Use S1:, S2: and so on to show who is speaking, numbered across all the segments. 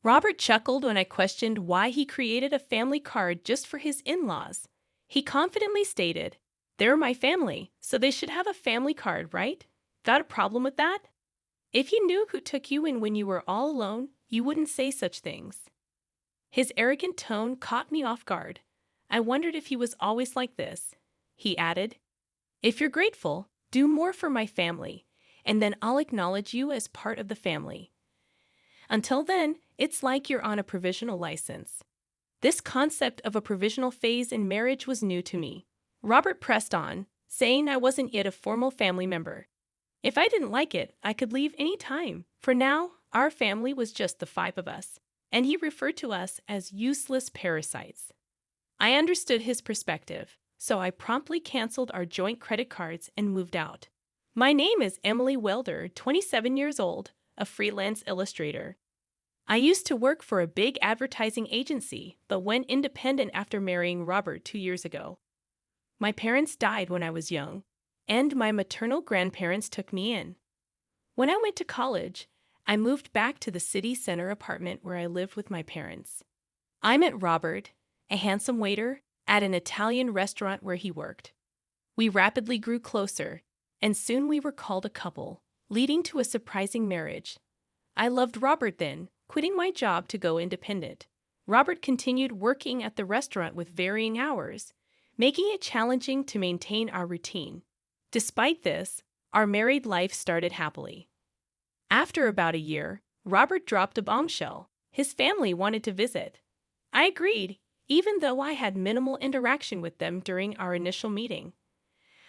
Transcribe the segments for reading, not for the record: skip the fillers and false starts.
S1: Robert chuckled when I questioned why he created a family card just for his in-laws. He confidently stated, "They're my family, so they should have a family card, right? Got a problem with that? If you knew who took you in when you were all alone, you wouldn't say such things." His arrogant tone caught me off guard. I wondered if he was always like this. He added, "If you're grateful, do more for my family, and then I'll acknowledge you as part of the family. Until then, it's like you're on a provisional license." This concept of a provisional phase in marriage was new to me. Robert pressed on, saying I wasn't yet a formal family member. If I didn't like it, I could leave any time. For now, our family was just the five of us, and he referred to us as useless parasites. I understood his perspective, so I promptly canceled our joint credit cards and moved out. My name is Emily Welder, 27 years old, a freelance illustrator. I used to work for a big advertising agency, but went independent after marrying Robert 2 years ago. My parents died when I was young, and my maternal grandparents took me in. When I went to college, I moved back to the city center apartment where I lived with my parents. I met Robert, a handsome waiter, at an Italian restaurant where he worked. We rapidly grew closer, and soon we were called a couple, leading to a surprising marriage. I loved Robert then, quitting my job to go independent. Robert continued working at the restaurant with varying hours, making it challenging to maintain our routine. Despite this, our married life started happily. After about a year, Robert dropped a bombshell. His family wanted to visit. I agreed, even though I had minimal interaction with them during our initial meeting.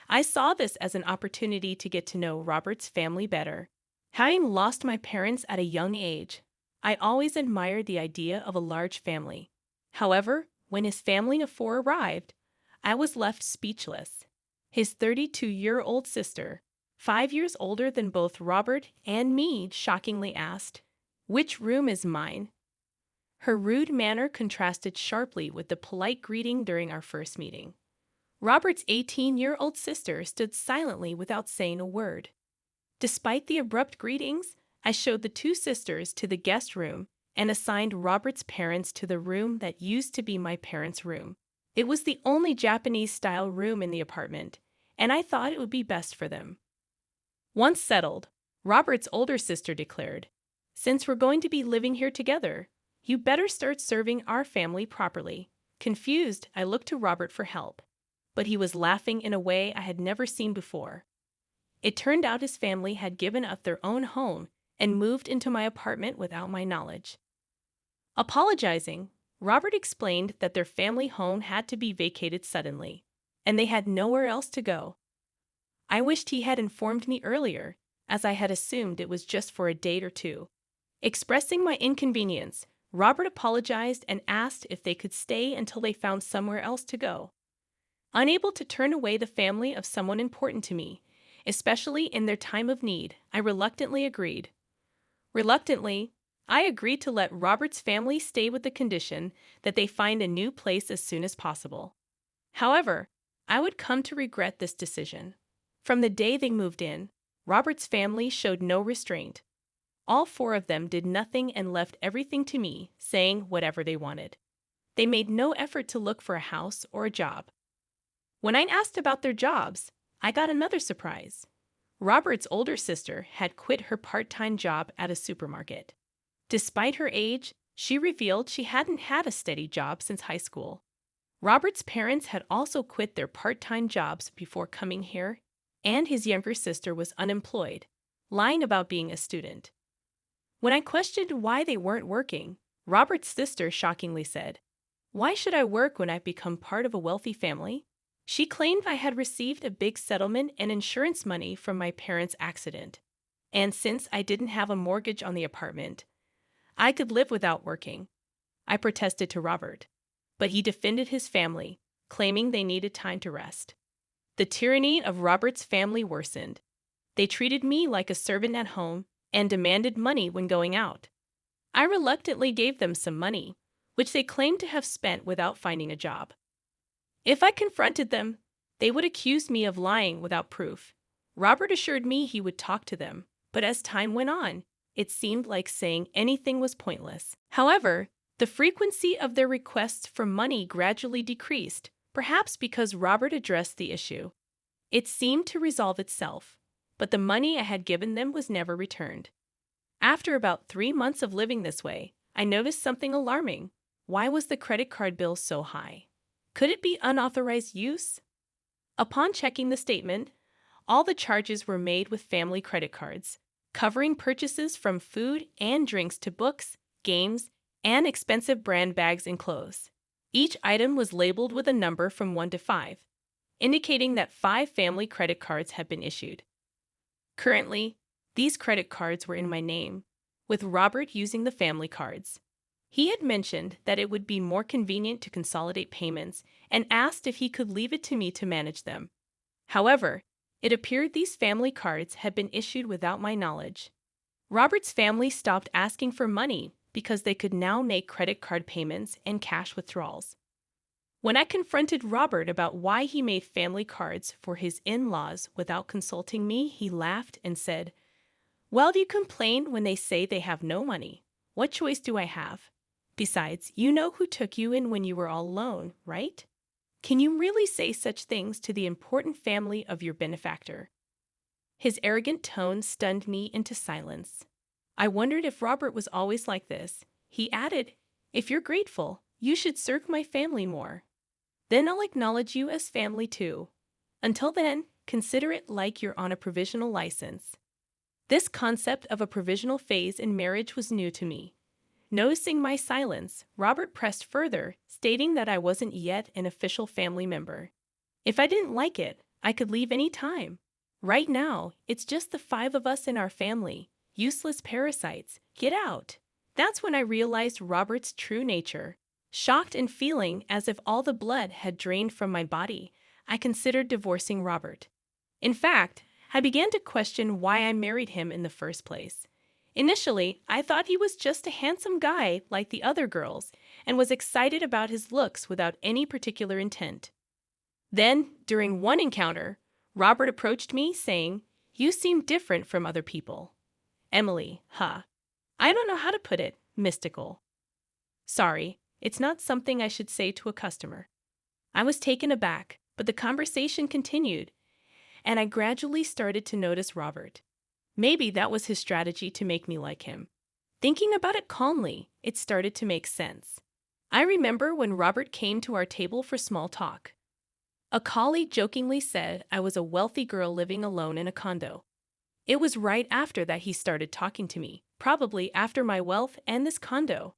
S1: I saw this as an opportunity to get to know Robert's family better. Having lost my parents at a young age, I always admired the idea of a large family. However, when his family of four arrived, I was left speechless. His 32-year-old sister, 5 years older than both Robert and me, shockingly asked, "Which room is mine?" Her rude manner contrasted sharply with the polite greeting during our first meeting. Robert's 18-year-old sister stood silently without saying a word. Despite the abrupt greetings, I showed the two sisters to the guest room and assigned Robert's parents to the room that used to be my parents' room. It was the only Japanese-style room in the apartment, and I thought it would be best for them. Once settled, Robert's older sister declared, "Since we're going to be living here together, you better start serving our family properly." Confused, I looked to Robert for help, but he was laughing in a way I had never seen before. It turned out his family had given up their own home and moved into my apartment without my knowledge. Apologizing, Robert explained that their family home had to be vacated suddenly, and they had nowhere else to go. I wished he had informed me earlier, as I had assumed it was just for a date or two. Expressing my inconvenience, Robert apologized and asked if they could stay until they found somewhere else to go. Unable to turn away the family of someone important to me, especially in their time of need, I reluctantly agreed. Reluctantly, I agreed to let Robert's family stay with the condition that they find a new place as soon as possible. However, I would come to regret this decision. From the day they moved in, Robert's family showed no restraint. All four of them did nothing and left everything to me, saying whatever they wanted. They made no effort to look for a house or a job. When I asked about their jobs, I got another surprise. Robert's older sister had quit her part-time job at a supermarket. Despite her age, she revealed she hadn't had a steady job since high school. Robert's parents had also quit their part-time jobs before coming here, and his younger sister was unemployed, lying about being a student. When I questioned why they weren't working, Robert's sister shockingly said, "Why should I work when I've become part of a wealthy family?" She claimed I had received a big settlement and insurance money from my parents' accident, and since I didn't have a mortgage on the apartment, I could live without working. I protested to Robert, but he defended his family, claiming they needed time to rest. The tyranny of Robert's family worsened. They treated me like a servant at home and demanded money when going out. I reluctantly gave them some money, which they claimed to have spent without finding a job. If I confronted them, they would accuse me of lying without proof. Robert assured me he would talk to them, but as time went on, It seemed like saying anything was pointless. However, the frequency of their requests for money gradually decreased, perhaps because Robert addressed the issue. It seemed to resolve itself, but the money I had given them was never returned. After about 3 months of living this way, I noticed something alarming. Why was the credit card bill so high? Could it be unauthorized use? Upon checking the statement, all the charges were made with family credit cards, covering purchases from food and drinks to books, games, and expensive brand bags and clothes. Each item was labeled with a number from 1 to 5, indicating that 5 family credit cards had been issued. Currently, these credit cards were in my name, with Robert using the family cards. He had mentioned that it would be more convenient to consolidate payments and asked if he could leave it to me to manage them. However, it appeared these family cards had been issued without my knowledge. Robert's family stopped asking for money because they could now make credit card payments and cash withdrawals. When I confronted Robert about why he made family cards for his in-laws without consulting me, he laughed and said, "Well, you complain when they say they have no money. What choice do I have? Besides, you know who took you in when you were all alone, right? Can you really say such things to the important family of your benefactor?" His arrogant tone stunned me into silence. I wondered if Robert was always like this. He added, "If you're grateful, you should serve my family more. Then I'll acknowledge you as family too. Until then, consider it like you're on a provisional license." This concept of a provisional phase in marriage was new to me. Noticing my silence, Robert pressed further, stating that I wasn't yet an official family member. If I didn't like it, I could leave any time. Right now, it's just the 5 of us in our family. Useless parasites. Get out. That's when I realized Robert's true nature. Shocked and feeling as if all the blood had drained from my body, I considered divorcing Robert. In fact, I began to question why I married him in the first place. Initially, I thought he was just a handsome guy like the other girls and was excited about his looks without any particular intent. Then, during one encounter, Robert approached me saying, "You seem different from other people." Emily, I don't know how to put it, mystical. Sorry, it's not something I should say to a customer. I was taken aback, but the conversation continued, and I gradually started to notice Robert. Maybe that was his strategy to make me like him. Thinking about it calmly, it started to make sense. I remember when Robert came to our table for small talk. A colleague jokingly said I was a wealthy girl living alone in a condo. It was right after that he started talking to me, probably after my wealth and this condo.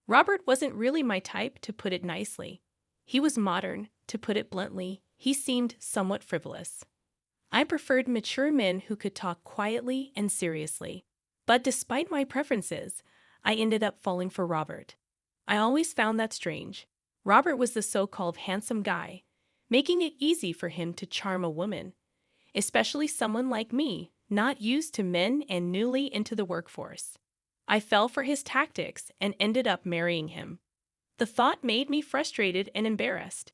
S1: Robert wasn't really my type, to put it nicely. He was modern, to put it bluntly. He seemed somewhat frivolous. I preferred mature men who could talk quietly and seriously. But despite my preferences, I ended up falling for Robert. I always found that strange. Robert was the so-called handsome guy, making it easy for him to charm a woman, especially someone like me, not used to men and newly into the workforce. I fell for his tactics and ended up marrying him. The thought made me frustrated and embarrassed.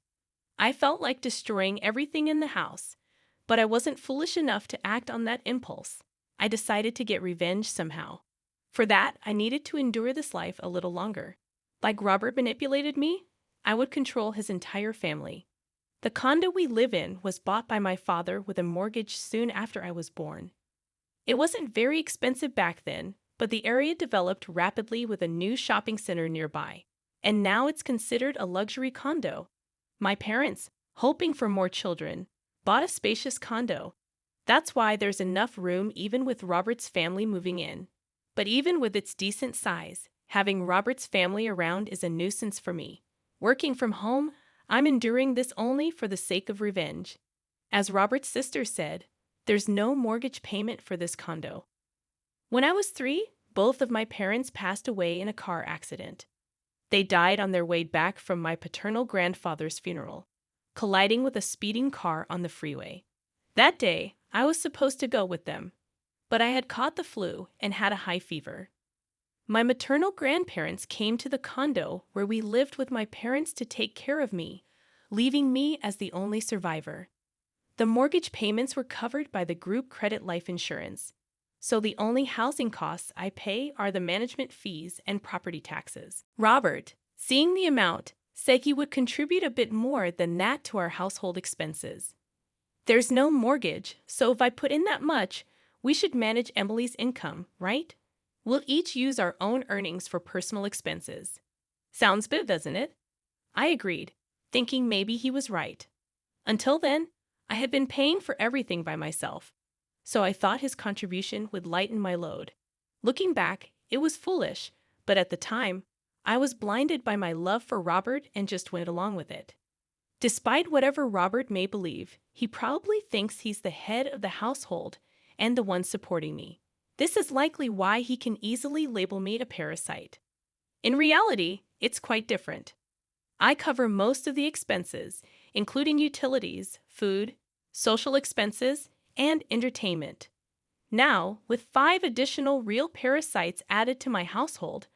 S1: I felt like destroying everything in the house, but I wasn't foolish enough to act on that impulse. I decided to get revenge somehow. For that, I needed to endure this life a little longer. Like Robert manipulated me, I would control his entire family. The condo we live in was bought by my father with a mortgage soon after I was born. It wasn't very expensive back then, but the area developed rapidly with a new shopping center nearby, and now it's considered a luxury condo. My parents, hoping for more children, bought a spacious condo. That's why there's enough room even with Robert's family moving in. But even with its decent size, having Robert's family around is a nuisance for me. Working from home, I'm enduring this only for the sake of revenge. As Robert's sister said, there's no mortgage payment for this condo. When I was 3, both of my parents passed away in a car accident. They died on their way back from my paternal grandfather's funeral, colliding with a speeding car on the freeway. That day, I was supposed to go with them, but I had caught the flu and had a high fever. My maternal grandparents came to the condo where we lived with my parents to take care of me, leaving me as the only survivor. The mortgage payments were covered by the group credit life insurance. So the only housing costs I pay are the management fees and property taxes. Robert, seeing the amount, said he would contribute a bit more than that to our household expenses. There's no mortgage, so if I put in that much, we should manage Emily's income, right? We'll each use our own earnings for personal expenses. Sounds good, doesn't it? I agreed, thinking maybe he was right. Until then, I had been paying for everything by myself, so I thought his contribution would lighten my load. Looking back, it was foolish, but at the time, I was blinded by my love for Robert and just went along with it. Despite whatever Robert may believe, he probably thinks he's the head of the household and the one supporting me. This is likely why he can easily label me a parasite. In reality, it's quite different. I cover most of the expenses, including utilities, food, social expenses, and entertainment. Now, with 5 additional real parasites added to my household,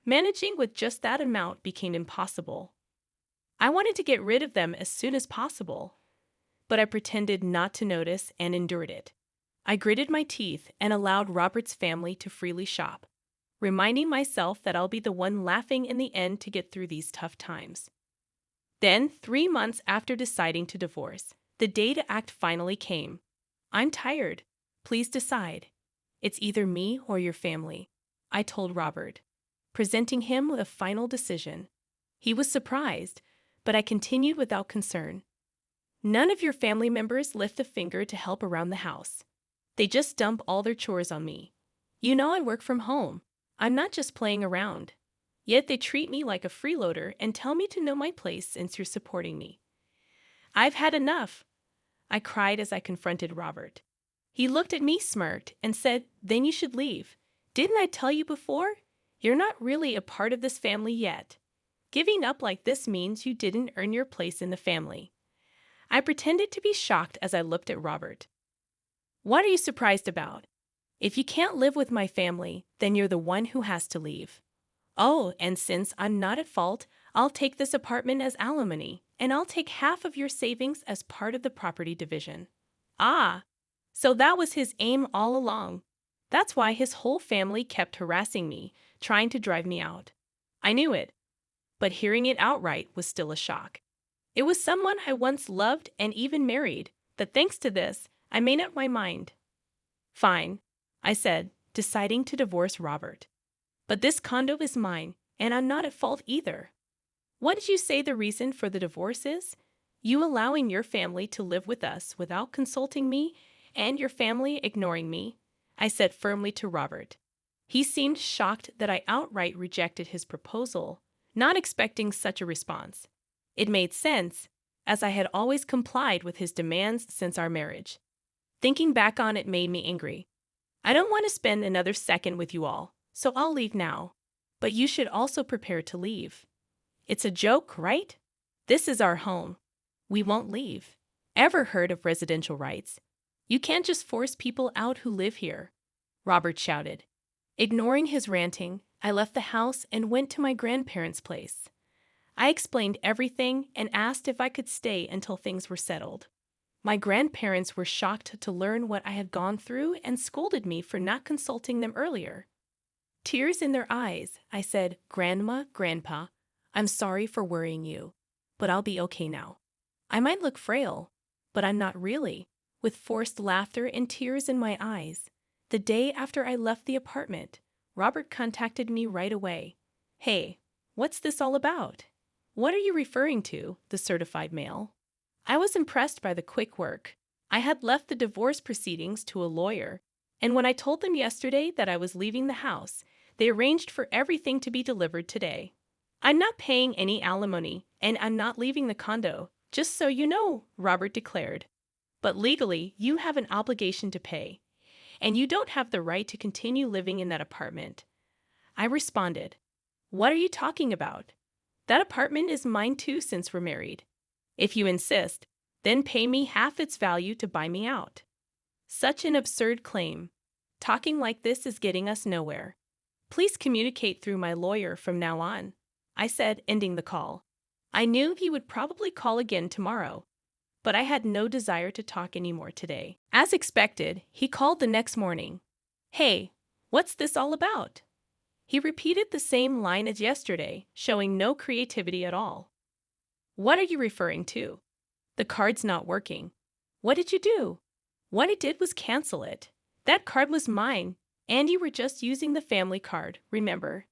S1: managing with just that amount became impossible. I wanted to get rid of them as soon as possible, but I pretended not to notice and endured it. I gritted my teeth and allowed Robert's family to freely shop, reminding myself that I'll be the one laughing in the end to get through these tough times. Then, 3 months after deciding to divorce, the day to act finally came. I'm tired. Please decide. It's either me or your family, I told Robert, presenting him with a final decision. He was surprised, but I continued without concern. None of your family members lift a finger to help around the house. They just dump all their chores on me. You know I work from home. I'm not just playing around. Yet they treat me like a freeloader and tell me to know my place since you're supporting me. I've had enough, I cried as I confronted Robert. He looked at me, smirked, and said, Then you should leave. Didn't I tell you before? You're not really a part of this family yet. Giving up like this means you didn't earn your place in the family. I pretended to be shocked as I looked at Robert. What are you surprised about? If you can't live with my family, then you're the one who has to leave. Oh, and since I'm not at fault, I'll take this apartment as alimony, and I'll take half of your savings as part of the property division. Ah, so that was his aim all along. That's why his whole family kept harassing me, trying to drive me out. I knew it, but hearing it outright was still a shock. It was someone I once loved and even married, that thanks to this, I made up my mind. Fine, I said, deciding to divorce Robert. But this condo is mine, and I'm not at fault either. What did you say the reason for the divorce is? You allowing your family to live with us without consulting me, and your family ignoring me, I said firmly to Robert. He seemed shocked that I outright rejected his proposal, not expecting such a response. It made sense, as I had always complied with his demands since our marriage. Thinking back on it made me angry. I don't want to spend another second with you all, so I'll leave now. But you should also prepare to leave. It's a joke, right? This is our home. We won't leave. Ever heard of residential rights? You can't just force people out who live here, Robert shouted. Ignoring his ranting, I left the house and went to my grandparents' place. I explained everything and asked if I could stay until things were settled. My grandparents were shocked to learn what I had gone through and scolded me for not consulting them earlier. Tears in their eyes, I said, Grandma, Grandpa, I'm sorry for worrying you, but I'll be okay now. I might look frail, but I'm not really, with forced laughter and tears in my eyes. The day after I left the apartment, Robert contacted me right away. Hey, what's this all about? What are you referring to, the certified mail? I was impressed by the quick work. I had left the divorce proceedings to a lawyer, and when I told them yesterday that I was leaving the house, they arranged for everything to be delivered today. I'm not paying any alimony, and I'm not leaving the condo, just so you know, Robert declared. But legally, you have an obligation to pay, and you don't have the right to continue living in that apartment. I responded, What are you talking about? That apartment is mine too since we're married. If you insist, then pay me half its value to buy me out. Such an absurd claim. Talking like this is getting us nowhere. Please communicate through my lawyer from now on, I said, ending the call. I knew he would probably call again tomorrow, but I had no desire to talk anymore today. As expected, he called the next morning. Hey, what's this all about? He repeated the same line as yesterday, showing no creativity at all. What are you referring to? The card's not working. What did you do? What I did was cancel it. That card was mine, and you were just using the family card, remember?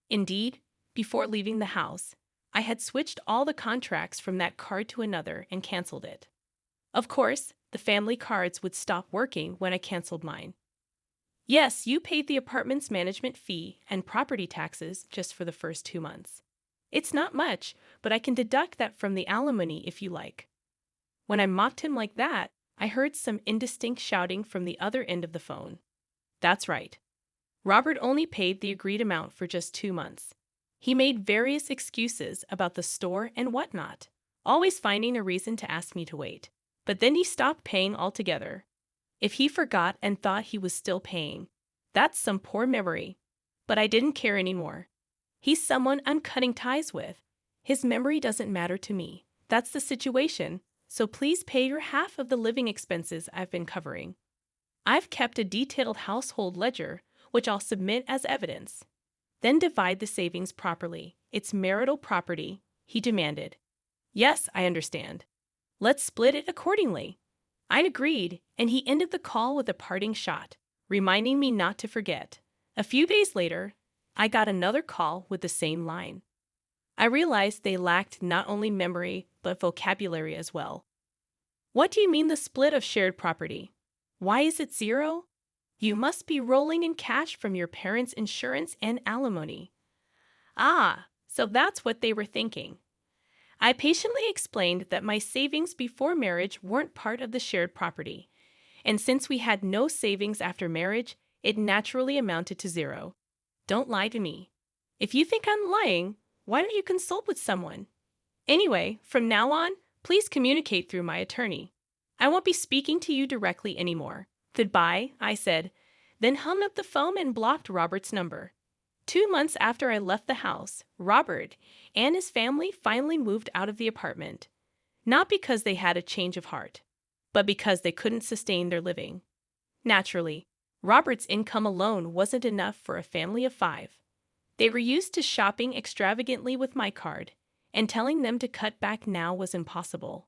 S1: Indeed, before leaving the house, I had switched all the contracts from that card to another and canceled it. Of course, the family cards would stop working when I canceled mine. Yes, you paid the apartment's management fee and property taxes just for the first 2 months. It's not much, but I can deduct that from the alimony if you like. When I mocked him like that, I heard some indistinct shouting from the other end of the phone. That's right. Robert only paid the agreed amount for just 2 months. He made various excuses about the store and whatnot, always finding a reason to ask me to wait. But then he stopped paying altogether. If he forgot and thought he was still paying, that's some poor memory. But I didn't care anymore. He's someone I'm cutting ties with. His memory doesn't matter to me. That's the situation, so please pay your half of the living expenses I've been covering. I've kept a detailed household ledger, which I'll submit as evidence. Then divide the savings properly. It's marital property, he demanded. Yes, I understand. Let's split it accordingly. I agreed, and he ended the call with a parting shot, reminding me not to forget. A few days later, I got another call with the same line. I realized they lacked not only memory, but vocabulary as well. What do you mean the split of shared property? Why is it 0? You must be rolling in cash from your parents' insurance and alimony. Ah, so that's what they were thinking. I patiently explained that my savings before marriage weren't part of the shared property, and since we had no savings after marriage, it naturally amounted to 0. Don't lie to me. If you think I'm lying, why don't you consult with someone? Anyway, from now on, please communicate through my attorney. I won't be speaking to you directly anymore. Goodbye, I said, then hung up the phone and blocked Robert's number. 2 months after I left the house, Robert and his family finally moved out of the apartment. Not because they had a change of heart, but because they couldn't sustain their living. Naturally, Robert's income alone wasn't enough for a family of 5. They were used to shopping extravagantly with my card, and telling them to cut back now was impossible.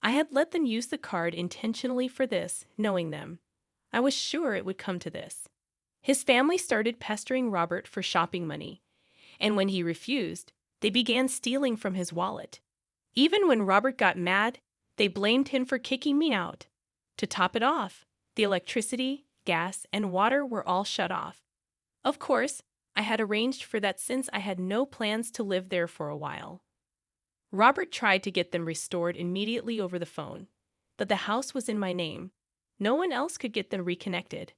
S1: I had let them use the card intentionally for this, knowing them. I was sure it would come to this. His family started pestering Robert for shopping money, and when he refused, they began stealing from his wallet. Even when Robert got mad, they blamed him for kicking me out. To top it off, the electricity, gas, and water were all shut off. Of course, I had arranged for that since I had no plans to live there for a while. Robert tried to get them restored immediately over the phone, but the house was in my name. No one else could get them reconnected.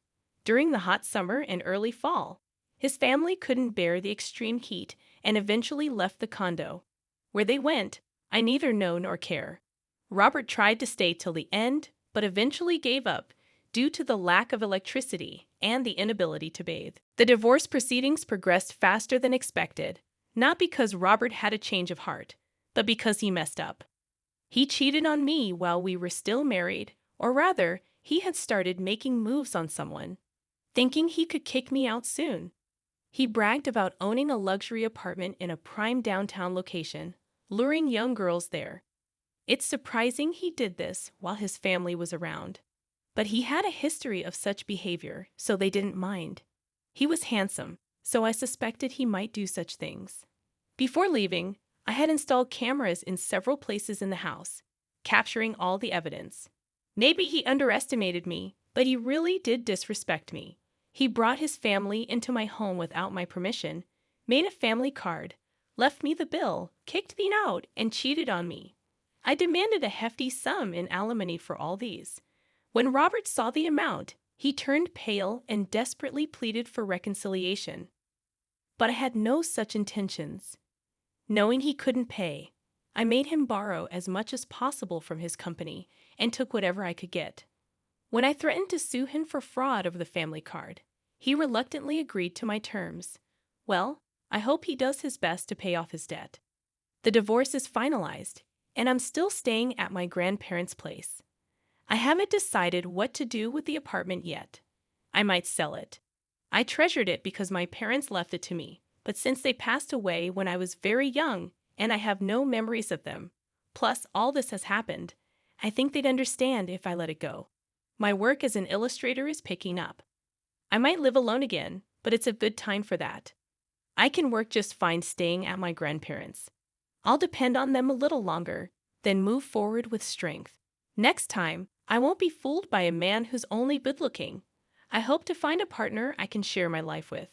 S1: During the hot summer and early fall, his family couldn't bear the extreme heat and eventually left the condo. Where they went, I neither know nor care. Robert tried to stay till the end, but eventually gave up due to the lack of electricity and the inability to bathe. The divorce proceedings progressed faster than expected, not because Robert had a change of heart, but because he messed up. He cheated on me while we were still married, or rather, he had started making moves on someone, thinking he could kick me out soon. He bragged about owning a luxury apartment in a prime downtown location, luring young girls there. It's surprising he did this while his family was around. But he had a history of such behavior, so they didn't mind. He was handsome, so I suspected he might do such things. Before leaving, I had installed cameras in several places in the house, capturing all the evidence. Maybe he underestimated me, but he really did disrespect me. He brought his family into my home without my permission, made a family card, left me the bill, kicked me out, and cheated on me. I demanded a hefty sum in alimony for all these. When Robert saw the amount, he turned pale and desperately pleaded for reconciliation. But I had no such intentions. Knowing he couldn't pay, I made him borrow as much as possible from his company and took whatever I could get. When I threatened to sue him for fraud over the family card, he reluctantly agreed to my terms. Well, I hope he does his best to pay off his debt. The divorce is finalized, and I'm still staying at my grandparents' place. I haven't decided what to do with the apartment yet. I might sell it, I treasured it because my parents left it to me, but since they passed away when I was very young and I have no memories of them, plus all this has happened, I think they'd understand if I let it go. My work as an illustrator is picking up. I might live alone again, but it's a good time for that. I can work just fine staying at my grandparents'. I'll depend on them a little longer, then move forward with strength. Next time, I won't be fooled by a man who's only good looking. I hope to find a partner I can share my life with.